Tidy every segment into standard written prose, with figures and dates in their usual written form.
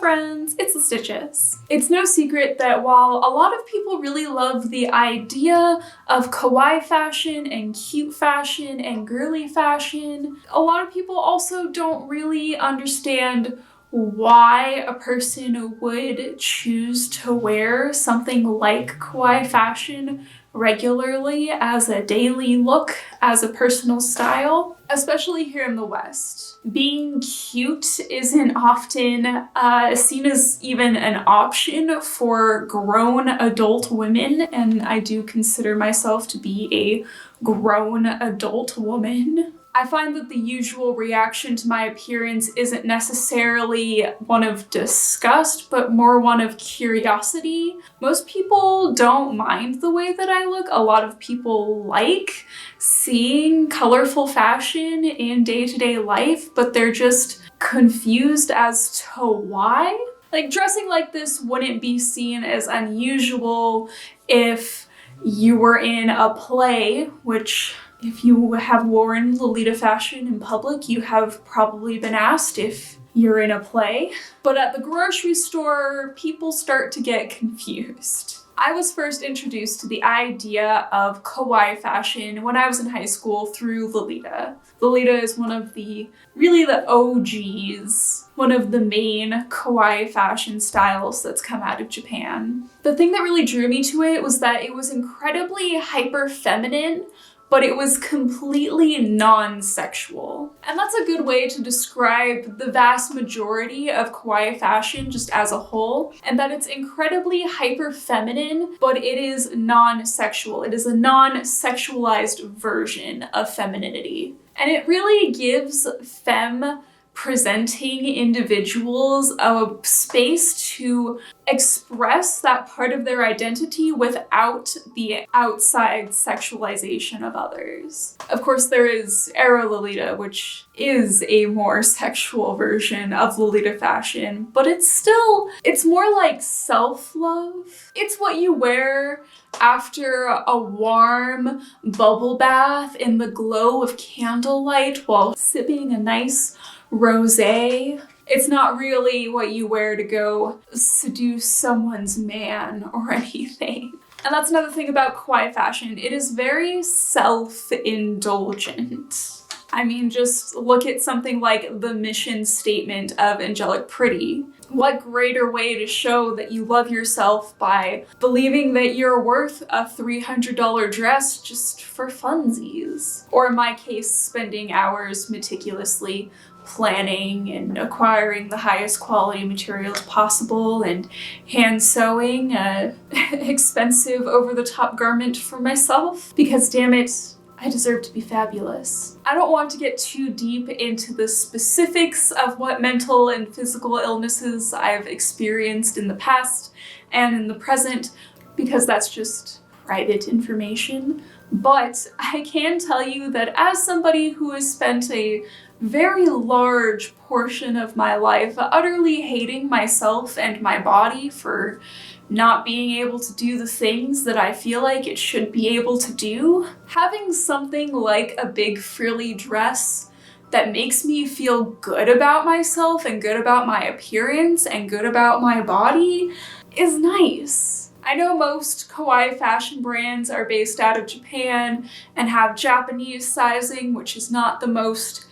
friends, it's the Stitches. It's no secret that while a lot of people really love the idea of kawaii fashion and cute fashion and girly fashion, a lot of people also don't really understand why a person would choose to wear something like kawaii fashion regularly as a daily look, as a personal style, especially here in the West. Being cute isn't often seen as even an option for grown adult women, and I do consider myself to be a grown adult woman. I find that the usual reaction to my appearance isn't necessarily one of disgust, but more one of curiosity. Most people don't mind the way that I look. A lot of people like seeing colorful fashion in day-to-day life, but they're just confused as to why. Like, dressing like this wouldn't be seen as unusual if you were in a play, which if you have worn Lolita fashion in public, you have probably been asked if you're in a play. But at the grocery store, people start to get confused. I was first introduced to the idea of kawaii fashion when I was in high school through Lolita. Lolita is one of the OGs, one of the main kawaii fashion styles that's come out of Japan. The thing that really drew me to it was that it was incredibly hyper feminine, but it was completely non-sexual. And that's a good way to describe the vast majority of kawaii fashion just as a whole, and that it's incredibly hyper-feminine, but it is non-sexual. It is a non-sexualized version of femininity. And it really gives femme presenting individuals a space to express that part of their identity without the outside sexualization of others. Of course, there is Era Lolita, which is a more sexual version of Lolita fashion, but it's more like self-love. It's what you wear after a warm bubble bath in the glow of candlelight while sipping a nice rosé. It's not really what you wear to go seduce someone's man or anything. And that's another thing about kawaii fashion. It is very self-indulgent. I mean, just look at something like the mission statement of Angelic Pretty. What greater way to show that you love yourself by believing that you're worth a $300 dress just for funsies? Or in my case, spending hours meticulously planning and acquiring the highest quality materials possible and hand sewing a expensive over-the-top garment for myself. Because damn it, I deserve to be fabulous. I don't want to get too deep into the specifics of what mental and physical illnesses I've experienced in the past and in the present, because that's just private information. But I can tell you that as somebody who has spent a very large portion of my life utterly hating myself and my body for not being able to do the things that I feel like it should be able to do, having something like a big frilly dress that makes me feel good about myself and good about my appearance and good about my body is nice. I know most kawaii fashion brands are based out of Japan and have Japanese sizing, which is not the most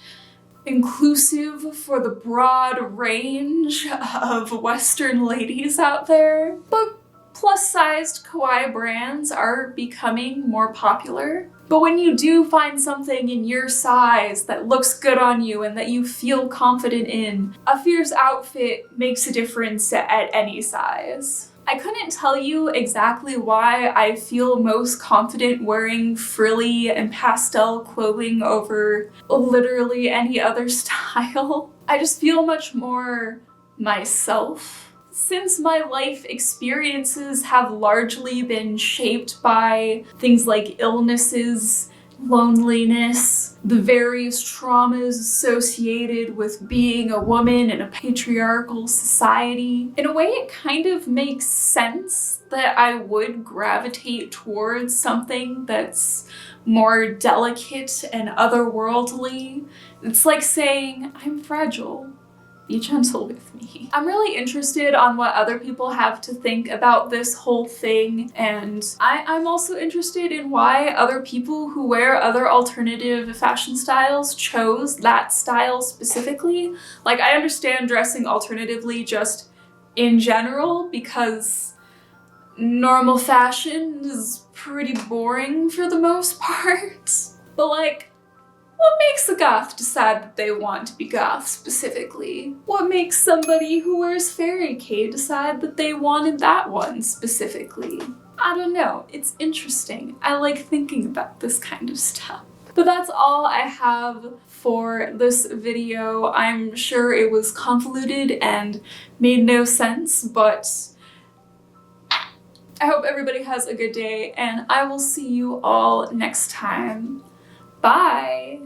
inclusive for the broad range of Western ladies out there, but plus-sized kawaii brands are becoming more popular. But when you do find something in your size that looks good on you and that you feel confident in, a fierce outfit makes a difference at any size. I couldn't tell you exactly why I feel most confident wearing frilly and pastel clothing over literally any other style. I just feel much more myself. Since my life experiences have largely been shaped by things like illnesses, loneliness, the various traumas associated with being a woman in a patriarchal society. In a way, it kind of makes sense that I would gravitate towards something that's more delicate and otherworldly. It's like saying, I'm fragile. Be gentle with me. I'm really interested on what other people have to think about this whole thing, and I'm also interested in why other people who wear other alternative fashion styles chose that style specifically. Like, I understand dressing alternatively just in general because normal fashion is pretty boring for the most part. But like, what makes a goth decide that they want to be goth specifically? What makes somebody who wears fairy K decide that they wanted that one specifically? I don't know, it's interesting. I like thinking about this kind of stuff. But that's all I have for this video. I'm sure it was convoluted and made no sense, but I hope everybody has a good day, and I will see you all next time. Bye!